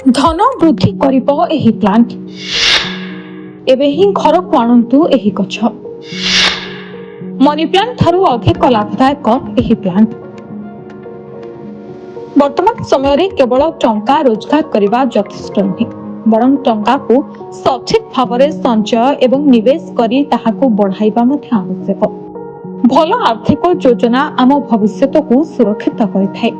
धन वृद्धि करिब एही प्लांट एबे ही घर को आणंतु एही गछ मनी प्लांट थारु अधिक लाभदायक एही प्लांट वर्तमान समय रे केवल टंका रोजगार करबा यथेष्ट नहीं बरं टंका को सठिक भाव में संचय एवं निवेश करी ताहाको बढ़ाइबा मध्ये आवश्यक भल आर्थिक योजना आम भविष्य को सुरक्षित करिथाय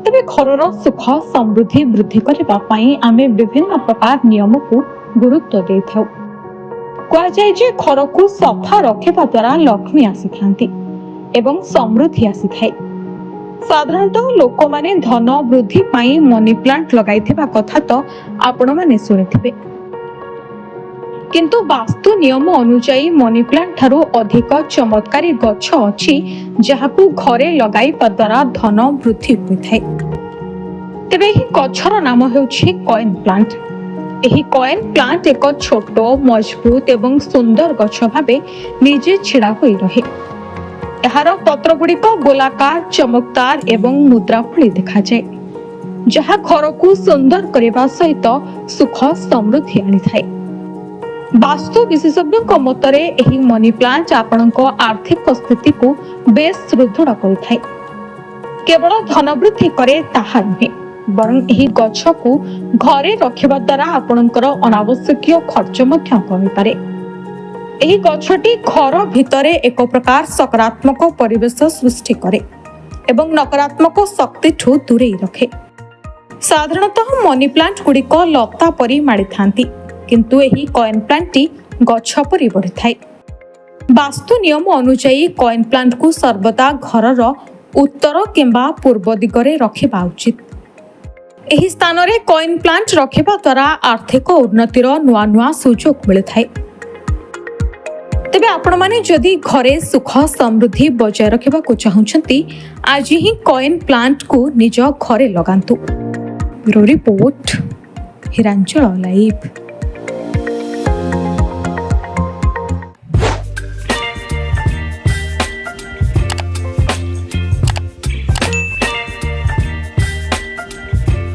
तेबे घरर सुख समृद्धि वृद्धि करबा पई आमे विभिन्न प्रकार नियम को गुरुत्व देथाउ कह जाय जे घर को सफा रखिबा द्वारा लक्ष्मी आसीथांती एवं समृद्धि आसीथाय साधारणतः लोक माने धन वृद्धि पई मनी प्लांट लगाइथिबा कथा तो आपण माने सुनिथिबे किंतु वास्तु नियम अनुसार मनी प्लांट ठारू अधिक चमत्कारी गछ अछि जहाकू घरे लगाइबा द्वारा धन वृद्धि होइथाय तेबे ही गछर नाम हेउछि कॉइन प्लांट एही कॉइन प्लांट एक छोट मजबूत एवं सुंदर गछ भाबे निजे छिड़ा होई रहे एहार पत्र गुड़िक गोलाकार चमकदार एवं मुद्रा भली देखा जाए जहा घर को सुंदर करबा सहित सुख समृद्धि आनिथाय वास्तु विशेषज्ञ मतरे एही मनी प्लांट आपणक आर्थिक स्थिति को बेस सुदृढ़ करिथाय केवल धन वृद्धि करे ताहा नुहे बरं एही गछ को घरे रखिबा द्वारा आपणकर अनावश्यकीय खर्च मध्य कमी पारे एही गछटी घर भितरे एक प्रकार सकारात्मक परिवेश सृष्टि करे एवं नकारात्मक शक्ति ठू दूरे रखे साधारणतः मनी प्लांट गुड़िक लता परी माड़ी थांती किंतु एही कॉइन प्लांट टी गछ परी बढ़ी थाए वास्तु नियम अनुसार कॉइन प्लांट को सर्वदा घरर उत्तर किंबा पूर्व दिगरे रखिबा उचित एही स्थान रे कॉइन प्लांट रखिबा द्वारा आर्थिक उन्नतिर नुआ नुआ सुजोग मिले थाए तेबे आपण माने जदि घरे सुख समृद्धि बजाय रखिबा को चाहुछंती आज ही कॉइन प्लांट को निज घरे लगांतु ब्यूरो रिपोर्ट हिरांचल लाइव।